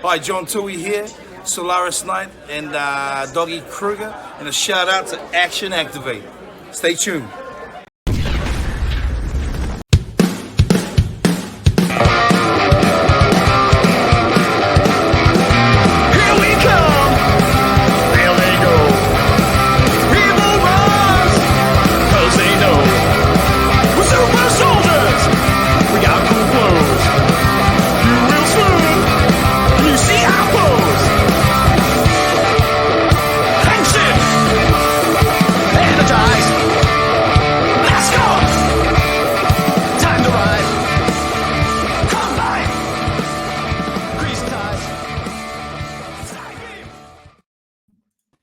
Hi, John Tui here, Solaris Knight and Doggy Kruger, and a shout out to Action Activate. Stay tuned.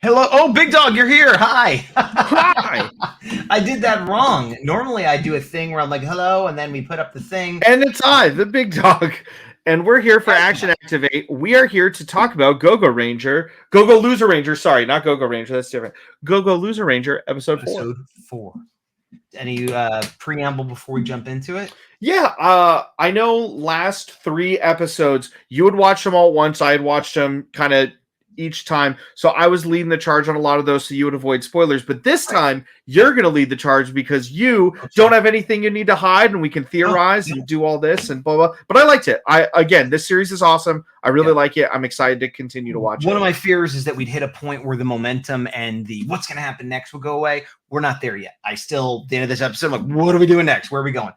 Hello. Oh, Big Dog, you're here. Hi. Hi. I did that wrong. Normally I do a thing where I'm like, hello, and then we put up the thing. And it's I, the Big Dog. And we're here for Action Activate. We are here to talk about Go-Go Loser Ranger. Sorry, not Go-Go Ranger. That's different. Go-Go Loser Ranger, episode 4. Any preamble before we jump into it? Yeah, I know last 3 episodes, you had watched them all at once. I had watched them kind of each time. So I was leading the charge on a lot of those so you would avoid spoilers. But this time, you're going to lead the charge because you don't have anything you need to hide and we can theorize and do all this and blah, blah. But I liked it. Again, this series is awesome. I really like it. I'm excited to continue to watch it. One of my fears is that we'd hit a point where the momentum and the what's going to happen next will go away. We're not there yet. At the end of this episode, I'm like, what are we doing next? Where are we going?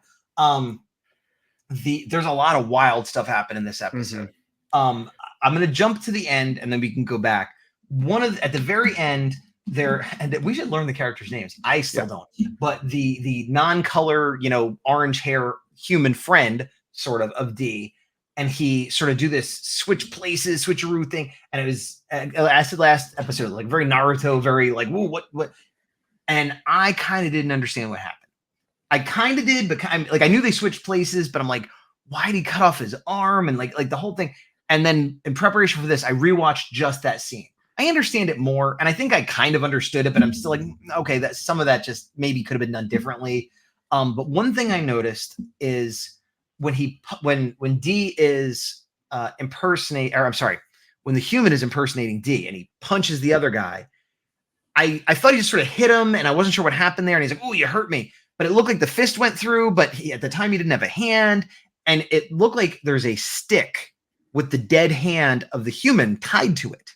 There's a lot of wild stuff happen in this episode. Mm-hmm. I'm going to jump to the end and then we can go back. At the very end there, and we should learn the characters' names. I still don't, but the non-color, orange hair human friend sort of D, and he sort of do this switch places, switcheroo thing. And it was, I said last episode, like very Naruto, very like, whoa, what? And I kind of didn't understand what happened. I kind of did, but I knew they switched places, but I'm like, why did he cut off his arm? And like the whole thing. And then in preparation for this, I rewatched just that scene. I understand it more, and I think I kind of understood it, but I'm still like, okay, that some of that just maybe could have been done differently. But one thing I noticed is when D is when the human is impersonating D and he punches the other guy, I thought he just sort of hit him, and I wasn't sure what happened there. And he's like, "Oh, you hurt me," but it looked like the fist went through. But at the time, he didn't have a hand, and it looked like there's a stick with the dead hand of the human tied to it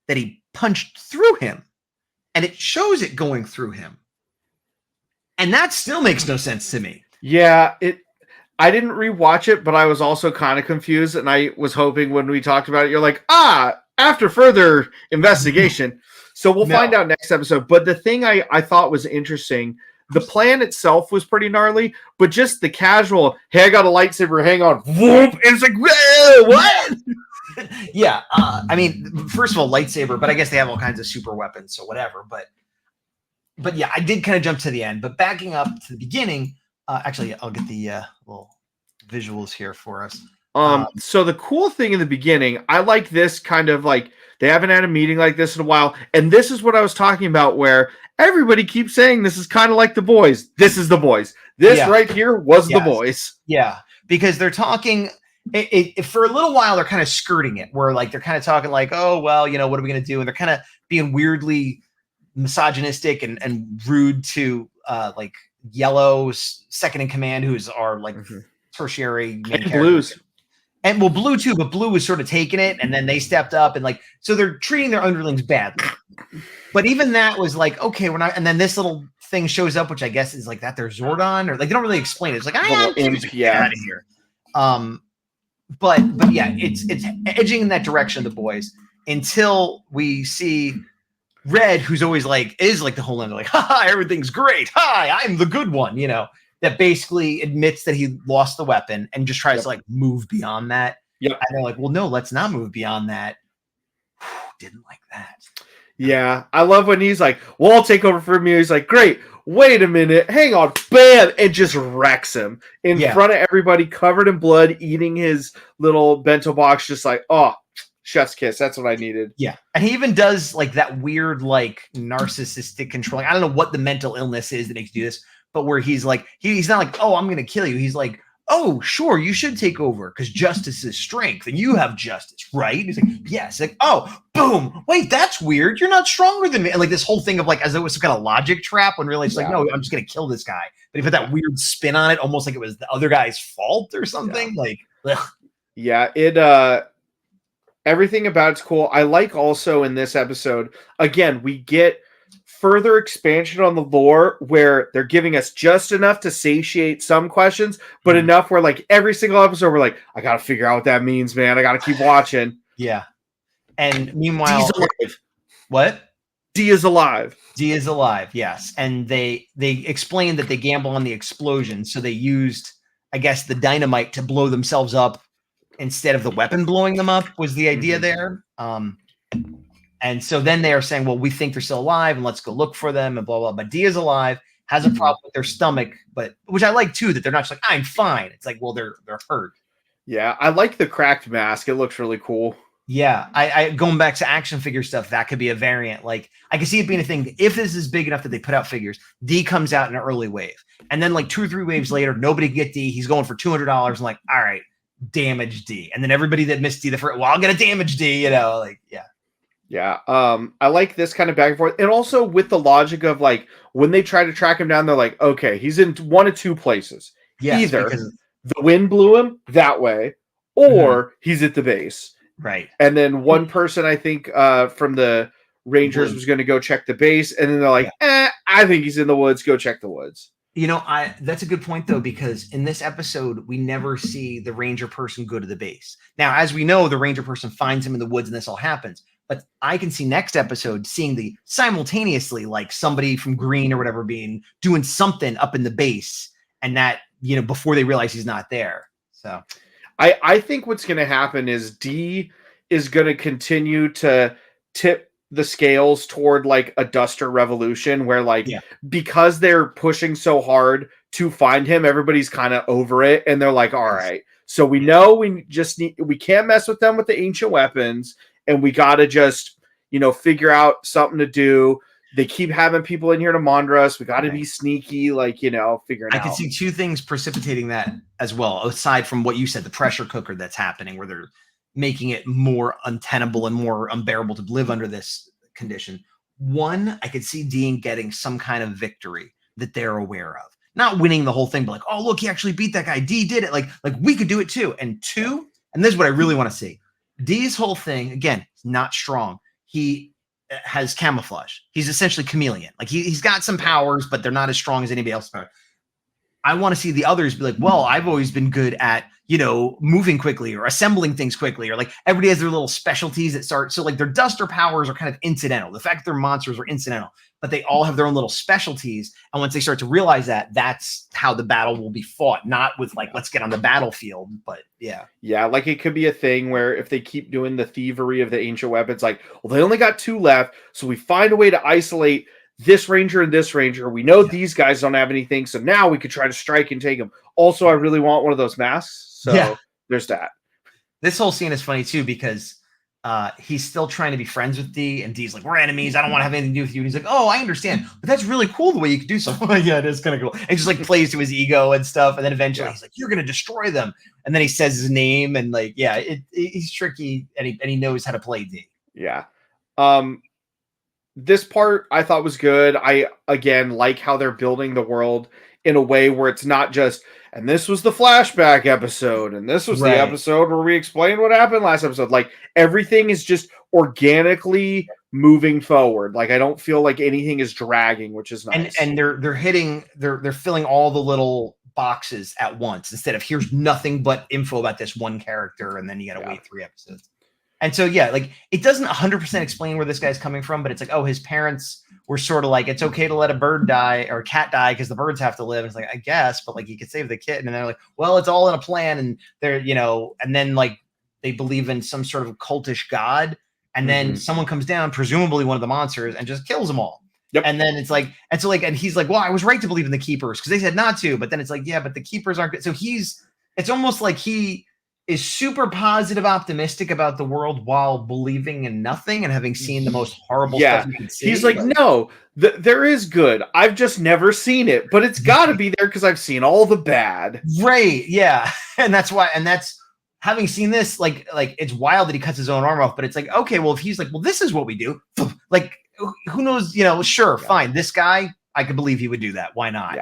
that he punched through him, and it shows it going through him. And that still makes no sense to me. Yeah, I didn't rewatch it, but I was also kind of confused, and I was hoping when we talked about it, you're like, after further investigation. So we'll find out next episode. But the thing I thought was interesting, the plan itself was pretty gnarly, but just the casual, hey, I got a lightsaber, hang on, whoop, and it's like, whoa, what? Yeah, I mean, first of all, lightsaber, but I guess they have all kinds of super weapons, so whatever. But yeah, I did kind of jump to the end. But backing up to the beginning, actually, I'll get the little visuals here for us. So the cool thing in the beginning, I like this kind of like, they haven't had a meeting like this in a while, and this is what I was talking about where everybody keeps saying this is kind of like The Boys. This is The Boys. This right here was The Boys. Yeah, because they're talking for a little while. They're kind of skirting it, where like they're kind of talking like, oh well, what are we going to do? And they're kind of being weirdly misogynistic and rude to like Yellow's second in command, who's our like tertiary main and Blues. And well, Blue too, but Blue was sort of taking it, and then they stepped up and like, so they're treating their underlings badly. But even that was like, okay, we're not. And then this little thing shows up, which I guess is like that they're Zordon, or like they don't really explain it. It's like, get out of here. But yeah, it's edging in that direction, The Boys, until we see Red, who's always like is like the whole end, like, ha, everything's great. Hi, I'm the good one, that basically admits that he lost the weapon and just tries to like move beyond that. Yep. And they're like, well, no, let's not move beyond that. Didn't like that. Yeah, I love when he's like, well, I'll take over for me. He's like, great, wait a minute, hang on, bam, and just wrecks him in front of everybody, covered in blood, eating his little bento box, just like, oh, chef's kiss. That's what I needed. Yeah. And he even does like that weird, like narcissistic controlling. I don't know what the mental illness is that makes you do this, but where he's like, he's not like, oh, I'm going to kill you. He's like, oh, sure, you should take over because justice is strength and you have justice, right? He's like, yes. Like, oh, boom. Wait, that's weird. You're not stronger than me. And like this whole thing of like, as though it was some kind of logic trap when really it's like, no, I'm just going to kill this guy. But he put that weird spin on it, almost like it was the other guy's fault or something. Like, ugh. Yeah, everything about it's cool. I like also in this episode, again, we get further expansion on the lore where they're giving us just enough to satiate some questions, but enough where like every single episode we're like, I gotta figure out what that means, man. I gotta keep watching. Yeah. And meanwhile, Dee's alive. What? D is alive. D is alive, yes. And they explained that they gamble on the explosion, so they used, I guess, the dynamite to blow themselves up instead of the weapon blowing them up was the idea there. And so then they are saying, well, we think they're still alive and let's go look for them and blah, blah. But D is alive, has a problem with their stomach, but which I like too, that they're not just like, I'm fine. It's like, well, they're hurt. Yeah, I like the cracked mask. It looks really cool. Yeah, I going back to action figure stuff, that could be a variant. Like I can see it being a thing. If this is big enough that they put out figures, D comes out in an early wave. And then like 2 or 3 waves later, nobody can get D. He's going for $200 and like, all right, damage D. And then everybody that missed D the first, well, I'll get a damage D, you know, like, yeah. Yeah, I like this kind of back and forth. And also with the logic of like, when they try to track him down, they're like, okay, he's in one of two places. Yes, either the wind blew him that way, or he's at the base. Right. And then one person, I think, from the Rangers was going to go check the base. And then they're like, I think he's in the woods. Go check the woods. You know, that's a good point, though, because in this episode, we never see the Ranger person go to the base. Now, as we know, the Ranger person finds him in the woods and this all happens. But I can see next episode seeing the simultaneously, like somebody from Green or whatever doing something up in the base, and that, you know, before they realize he's not there. So I think what's going to happen is D is going to continue to tip the scales toward like a Duster revolution where like, because they're pushing so hard to find him, everybody's kind of over it. And they're like, all right, so we know we can't mess with them with the ancient weapons. And we got to just, you know, figure out something to do. They keep having people in here to monitor us. We got to be sneaky, like, you know, figuring out. I can see 2 things precipitating that as well, aside from what you said, the pressure cooker that's happening where they're making it more untenable and more unbearable to live under this condition. One, I could see Dean getting some kind of victory that they're aware of. Not winning the whole thing, but like, oh, look, he actually beat that guy. D did it. Like we could do it too. And 2, and this is what I really want to see. D's whole thing, again, not strong. He has camouflage. He's essentially chameleon. Like he's got some powers, but they're not as strong as anybody else's power. I want to see the others be like, well, I've always been good at, you know, moving quickly or assembling things quickly, or like everybody has their little specialties that start. So like their Duster powers are kind of incidental. The fact that they're monsters are incidental, but they all have their own little specialties. And once they start to realize that, that's how the battle will be fought, not with like, let's get on the battlefield. But yeah. Yeah, like it could be a thing where if they keep doing the thievery of the ancient weapons, like, well, they only got 2 left. So we find a way to isolate this Ranger and this Ranger. We know these guys don't have anything. So now we could try to strike and take them. Also, I really want one of those masks. So there's that. This whole scene is funny too, because he's still trying to be friends with D, and D's like, we're enemies. I don't want to have anything to do with you. And he's like, oh, I understand. But that's really cool the way you could do something. Yeah, it is kind of cool. And just like plays to his ego and stuff. And then eventually he's like, you're going to destroy them. And then he says his name and like, he's tricky and he knows how to play D. Yeah. This part I thought was good. I, again, like how they're building the world in a way where it's not just, and this was the flashback episode, and this was the episode where we explained what happened last episode. Like everything is just organically moving forward. Like I don't feel like anything is dragging, which is nice. And they're filling all the little boxes at once instead of here's nothing but info about this one character, and then you got to wait 3 episodes. And so, like it doesn't 100% explain where this guy's coming from, but it's like, oh, his parents were sort of like, it's okay to let a bird die or a cat die because the birds have to live. It's like, I guess, but like you could save the kitten. And they're like, well, it's all in a plan. And they're, you know, and then like they believe in some sort of cultish god. And then someone comes down, presumably one of the monsters, and just kills them all. Yep. And then it's like, and so like, and he's like, well, I was right to believe in the keepers because they said not to, but then it's like, yeah, but the keepers aren't good. So it's almost like he is super positive, optimistic about the world while believing in nothing and having seen the most horrible stuff you can see. He's like, no, there is good. I've just never seen it, but it's got to be there because I've seen all the bad. Right? Yeah, and that's why. And that's having seen this. Like it's wild that he cuts his own arm off, but it's like, okay, well, if he's like, well, this is what we do. Like, who knows? Sure, fine. This guy, I could believe he would do that. Why not?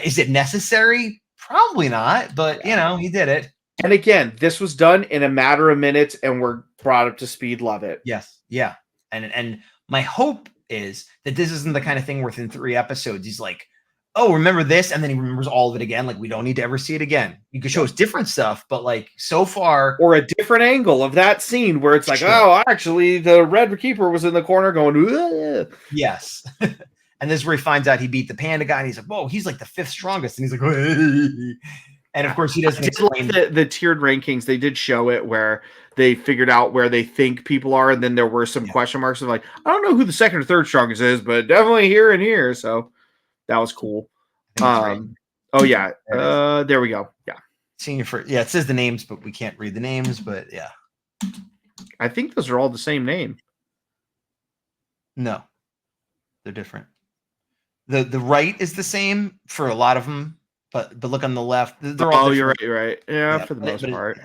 Is it necessary? Probably not. But he did it. And again, this was done in a matter of minutes, and we're brought up to speed. Love it. Yes. Yeah. And my hope is that this isn't the kind of thing where within 3 episodes, he's like, oh, remember this? And then he remembers all of it again. Like, we don't need to ever see it again. You could show us different stuff, but like so far. Or a different angle of that scene where it's like, oh, actually, the Red Keeper was in the corner going, ugh. Yes. And this is where he finds out he beat the panda guy. And he's like, whoa, he's like the 5th strongest. And he's like, hey. And of course, he doesn't explain the tiered rankings. They did show it where they figured out where they think people are, and then there were some question marks of like, I don't know who the 2nd or 3rd strongest is, but definitely here and here. So that was cool. Right. Oh yeah, there we go. Yeah, senior first. Yeah, it says the names, but we can't read the names. But yeah, I think those are all the same name. No, they're different. The right is the same for a lot of them. But look on the left. They're all different. You're right. Yeah, for the most part.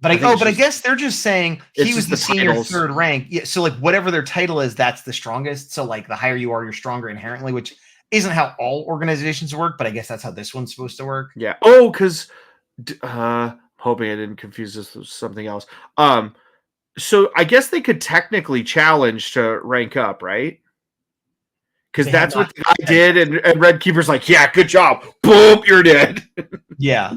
But I guess they're just saying he was the senior titles. 3rd rank. Yeah, so like whatever their title is, that's the strongest. So like the higher you are, you're stronger inherently, which isn't how all organizations work. But I guess that's how this one's supposed to work. Yeah. Oh, because hoping I didn't confuse this with something else. So I guess they could technically challenge to rank up, right? Because that's what the guy did, and Red Keeper's like, yeah, good job. Boom, you're dead. Yeah.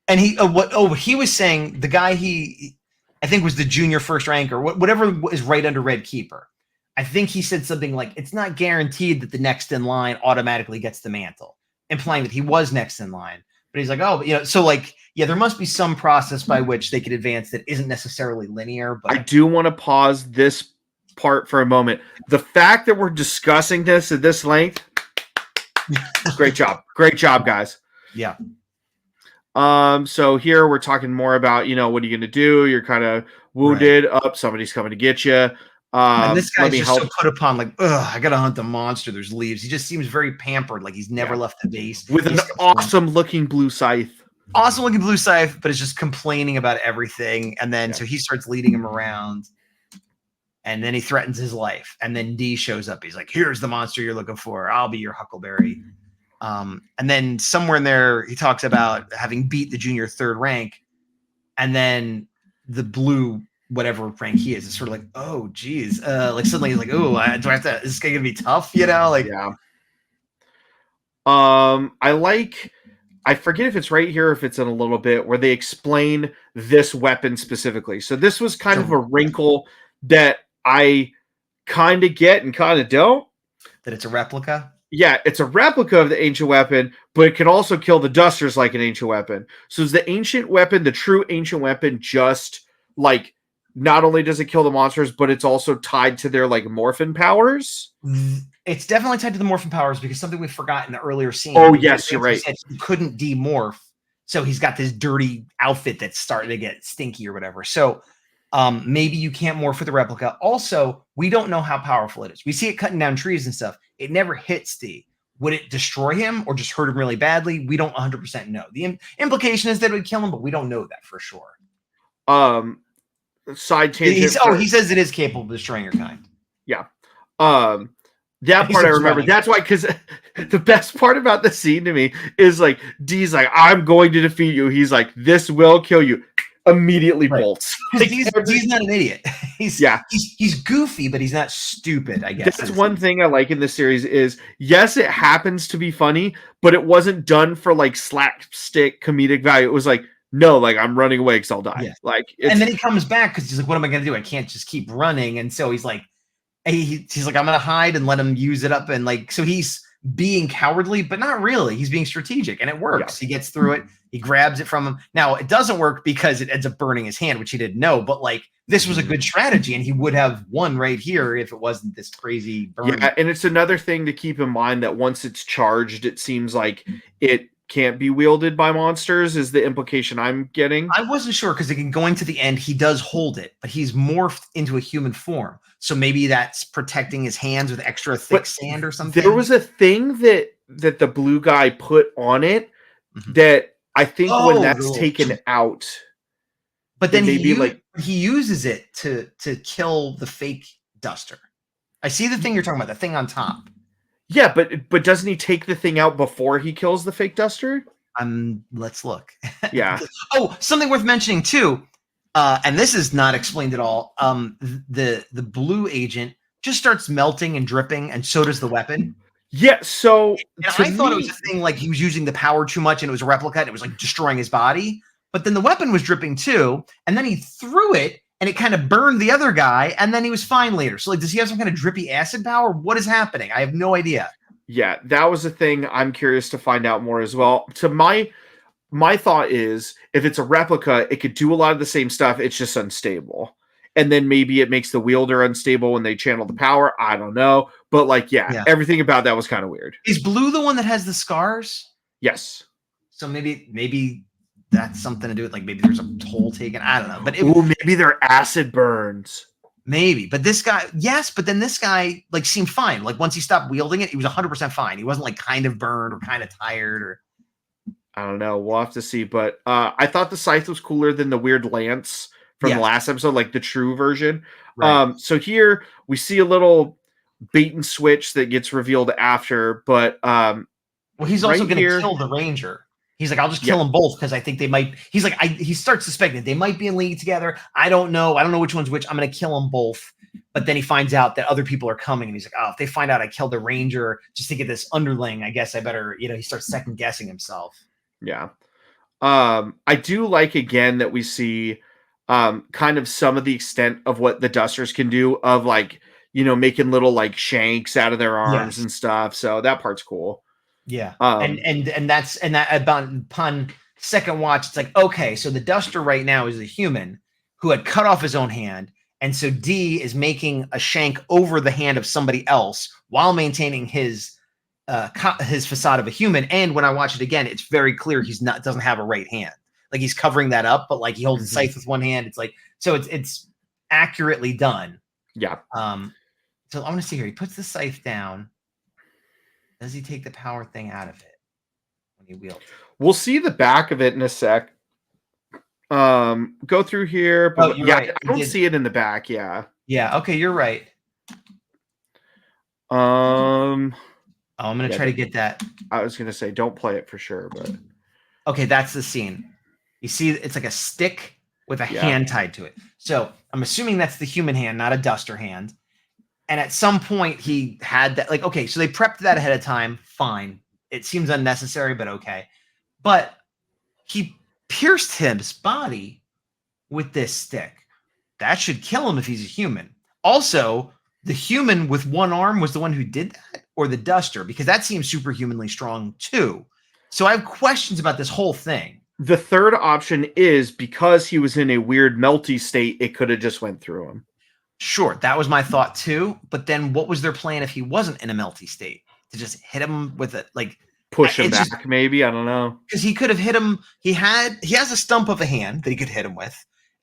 And he was saying the guy I think was the junior 1st rank or whatever is right under Red Keeper. I think he said something like, it's not guaranteed that the next in line automatically gets the mantle, implying that he was next in line. But he's like, oh, so like, yeah, there must be some process by which they could advance that isn't necessarily linear. But I do want to pause this part for a moment. The fact that we're discussing this at this length, great job, guys. Yeah. So here we're talking more about what are you gonna do? You're kind of wounded. Up, somebody's coming to get you. And this guy's just so put upon, like, I gotta hunt the monster. There's leaves. He just seems very pampered, like he's never left the base with an awesome looking blue scythe. Awesome looking blue scythe, but it's just complaining about everything. And then so he starts leading him around. And then he threatens his life. And then D shows up. He's like, here's the monster you're looking for. I'll be your Huckleberry. And then somewhere in there, he talks about having beat the junior 3rd rank. And then the blue, whatever rank he is sort of like, oh, geez. Like suddenly he's like, oh, do I have to, is this guy going to be tough? Like, yeah. I forget if it's right here, or if it's in a little bit where they explain this weapon specifically. So this was kind of a wrinkle that I kind of get and kind of don't. That it's a replica? Yeah, it's a replica of the ancient weapon, but it can also kill the dusters like an ancient weapon. So is the ancient weapon, the true ancient weapon, just like, not only does it kill the monsters, but it's also tied to their like morphin powers? It's definitely tied to the morphin powers, because something we forgot in the earlier scene. Oh, yes, you're right. He couldn't demorph. So he's got this dirty outfit that's starting to get stinky or whatever. So maybe you can't morph with the replica. Also, we don't know how powerful it is. We see it cutting down trees and stuff. It never hits D. Would it destroy him or just hurt him really badly? We don't 100% know. The implication is that it would kill him, but we don't know that for sure. Side tangent. He says it is capable of destroying your kind. Yeah. That part I remember. That's why, because the best part about the scene to me is like, D's like, I'm going to defeat you. He's like, this will kill you. Immediately bolts. He's not an idiot. He's goofy, but he's not stupid, I guess. That's one thing I like in this series is, yes, it happens to be funny, but it wasn't done for like slapstick comedic value. It was like, no, like I'm running away because I'll die. Yeah. Like, and then he comes back because he's like, what am I going to do? I can't just keep running. And so he's like, he's like, I'm going to hide and let him use it up. And like, so he's being cowardly, but not really. He's being strategic, and it works. Yeah. He gets through it. He grabs it from him. Now it doesn't work because it ends up burning his hand, which he didn't know, but like this was a good strategy, and he would have won right here if it wasn't this crazy burn. Yeah. And it's another thing to keep in mind that once it's charged, it seems like it can't be wielded by monsters is the implication I'm getting. I wasn't sure because again, going to the end, he does hold it, but he's morphed into a human form. So maybe that's protecting his hands with extra thick sand or something. There was a thing that the blue guy put on it that I think when that's taken out, but then he uses it to kill the fake duster. I see the thing you're talking about, the thing on top. Yeah, but doesn't he take the thing out before he kills the fake duster? Let's look. Yeah. Oh, something worth mentioning too, and this is not explained at all. The blue agent just starts melting and dripping, and so does the weapon. Yeah, so I thought it was a thing like he was using the power too much, and it was a replica, and it was like destroying his body. But then the weapon was dripping too, and then he threw it, and it kind of burned the other guy, and then he was fine later. So, like, does he have some kind of drippy acid power? What is happening? I have no idea. Yeah, that was a thing I'm curious to find out more as well. To my thought is, if it's a replica, it could do a lot of the same stuff. It's just unstable. And then maybe it makes the wielder unstable when they channel the power. I don't know. But, like, yeah. Everything about that was kind of weird. Is Blue the one that has the scars? Yes. So maybe that's something to do with, like, maybe there's a toll taken. I don't know. But maybe they're acid burns. Maybe. But this guy, yes, but then this guy, like, seemed fine. Like, once he stopped wielding it, he was 100% fine. He wasn't, like, kind of burned or kind of tired or... I don't know. We'll have to see. But I thought the scythe was cooler than the weird lance from the last episode, like the true version. Right. So here we see a little bait and switch that gets revealed after, but well, he's also going to kill the ranger. He's like, I'll just kill them both because I think they might. He's like, he starts suspecting they might be in league together. I don't know which one's which. I'm going to kill them both. But then he finds out that other people are coming, and he's like, oh, if they find out I killed the ranger just to get this underling, I guess I better, he starts second guessing himself. Yeah. I do like, again, that we see kind of some of the extent of what the dusters can do of, like, making little, like, shanks out of their arms and stuff. So that part's cool. Yeah. And that upon second watch, it's like, okay, so the duster right now is a human who had cut off his own hand. And so D is making a shank over the hand of somebody else while maintaining his facade of a human. And when I watch it again, it's very clear doesn't have a right hand. Like, he's covering that up, but, like, he holds the scythe with one hand. It's like, so it's accurately done. Yeah. So I want to see here. He puts the scythe down. Does he take the power thing out of it when he wields it? We'll see the back of it in a sec. Go through here, but right. I don't see it in the back. Yeah. Yeah. Okay, you're right. I'm gonna try to get that. I was gonna say, don't play it for sure, but okay, that's the scene. You see, it's like a stick with a hand tied to it. So I'm assuming that's the human hand, not a duster hand. And at some point he had that, like, okay, so they prepped that ahead of time. Fine. It seems unnecessary, but okay. But he pierced his body with this stick. That should kill him if he's a human. Also, the human with one arm was the one who did that, or the duster, because that seems superhumanly strong too. So I have questions about this whole thing. The third option is because he was in a weird melty state, it could have just went through him. Sure, that was my thought too. But then what was their plan if he wasn't in a melty state? To just hit him with it, like push him back, maybe? I don't know. Because he could have hit him. He has a stump of a hand that he could hit him with,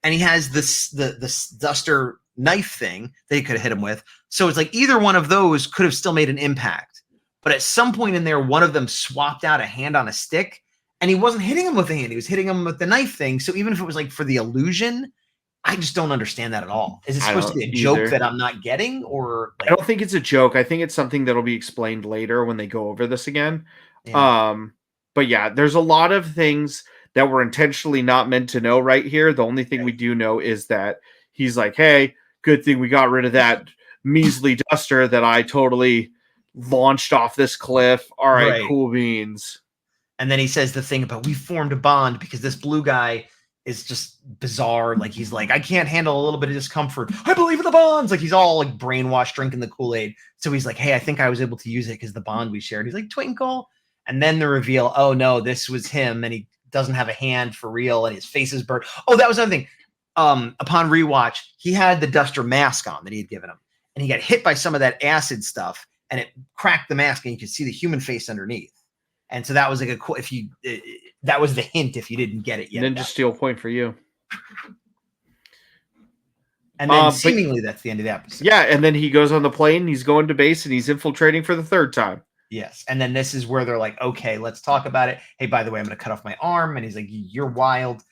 and he has the duster knife thing that he could have hit him with. So it's like either one of those could have still made an impact. But at some point in there, one of them swapped out a hand on a stick, and he wasn't hitting him with the hand. He was hitting him with the knife thing. So even if it was like for the illusion, I just don't understand that at all. Is it supposed to be a joke that I'm not getting, or I don't think it's a joke. I think it's something that'll be explained later when they go over this again. Yeah. But yeah, there's a lot of things that we're intentionally not meant to know right here. The only thing we do know is that he's like, hey, good thing we got rid of that measly duster that I totally launched off this cliff. All right, cool beans. And then he says the thing about we formed a bond because this blue guy is just bizarre. Like, he's like, I can't handle a little bit of discomfort. I believe in the bonds. Like, he's all like brainwashed, drinking the Kool-Aid. So he's like, hey, I think I was able to use it because the bond we shared. He's like, twinkle. And then the reveal, oh no, this was him. And he doesn't have a hand for real. And his face is burnt. Oh, that was another thing. Upon rewatch, he had the duster mask on that he had given him. And he got hit by some of that acid stuff. And it cracked the mask. And you could see the human face underneath. And so that was like a cool. If you that was the hint if you didn't get it yet. Ninja Steel point for you. And then but- seemingly that's the end of the episode. Yeah, and then he goes on the plane, he's going to base, and he's infiltrating for the third time. Yes. And then this is where they're like, okay, let's talk about it. Hey, by the way, I'm going to cut off my arm. And he's like, you're wild.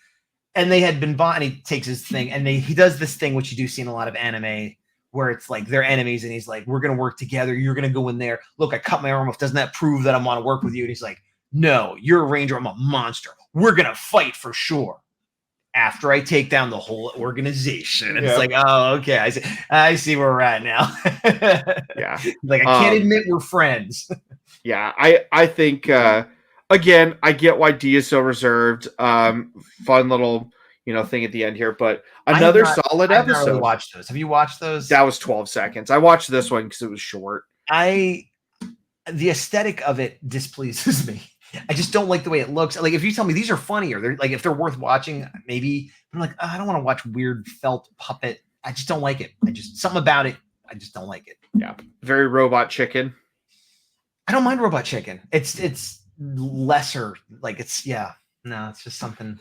And they had been bought, and he takes his thing, and he does this thing, which you do see in a lot of anime, where it's like they're enemies, and he's like, we're going to work together. You're going to go in there. Look, I cut my arm off. Doesn't that prove that I want to work with you? And he's like, no, you're a ranger. I'm a monster. We're going to fight for sure. After I take down the whole organization. And it's like, oh, okay. I see where we're at now. Yeah. Like, I can't admit we're friends. Yeah. I think, again, I get why D is so reserved. Fun little, thing at the end here, but another solid episode. I've never watched those. Have you watched those? That was 12 seconds. I watched this one because it was short. The aesthetic of it displeases me. I just don't like the way it looks. Like, if you tell me these are funny, or they're like, if they're worth watching, maybe I'm like, I don't want to watch weird felt puppet. I just don't like it. Something about it. I just don't like it. Yeah. Very Robot Chicken. I don't mind Robot Chicken. It's lesser. Like, it's just something.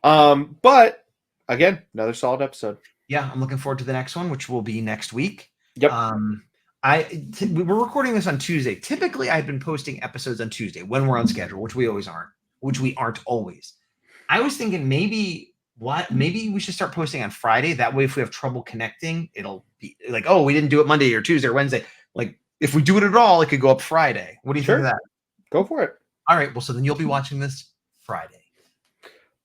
But again, another solid episode. Yeah. I'm looking forward to the next one, which will be next week. Yep. We're recording this on Tuesday. Typically, I've been posting episodes on Tuesday when we're on schedule, which we aren't always. I was thinking maybe we should start posting on Friday. That way, if we have trouble connecting, it'll be like, oh, we didn't do it Monday or Tuesday or Wednesday. Like, if we do it at all, it could go up Friday. What do you think of that? Go for it. All right. Well, so then you'll be watching this Friday.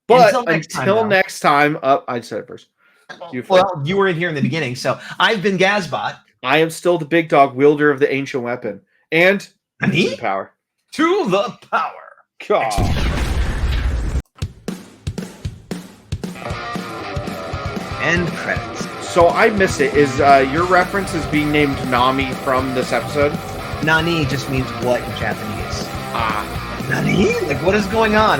But until next time, I said it first. You were in here in the beginning. So I've been Gazbot. I am still the big dog wielder of the ancient weapon. And to the power. To the power. God. End credits. So I miss it. Is your reference is being named Nami from this episode? Nani just means what in Japanese. Nani? Like, what is going on?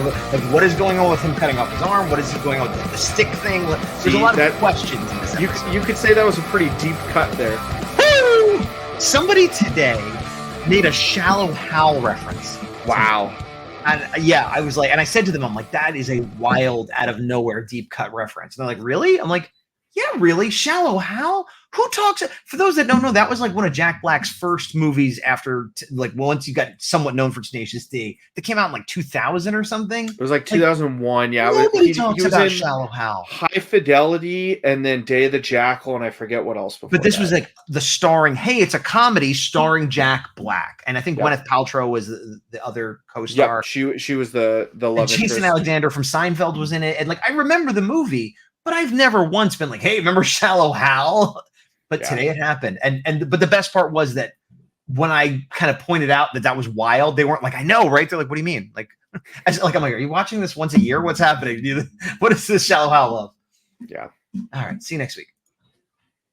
What is going on with him cutting off his arm? What is going on with the stick thing? There's a lot of questions in this episode. You could say that was a pretty deep cut there. Woo! Somebody today made a Shallow Hal reference. Wow. And I was like, and I said to them, I'm like, that is a wild, out of nowhere, deep cut reference. And they're like, really? I'm like, yeah, really? Shallow Hal? Who talks? For those that don't know, that was like one of Jack Black's first movies after, once you got somewhat known for Tenacious D. That came out in like 2000 or something. It was like 2001. Yeah. Nobody talks about Shallow Hal. High Fidelity and then Day of the Jackal, and I forget what else before. But this was like the starring, it's a comedy starring Jack Black. And I think Gwyneth Paltrow was the other co-star. Yeah, she was the love interest. Jason Alexander from Seinfeld was in it. And like, I remember the movie, but I've never once been like, hey, remember Shallow Hal? But today it happened. But the best part was that when I kind of pointed out that was wild, they weren't like, I know, right? They're like, what do you mean? Like, I'm like, are you watching this once a year? What's happening? What is this Shallow Hal love? Yeah. All right. See you next week.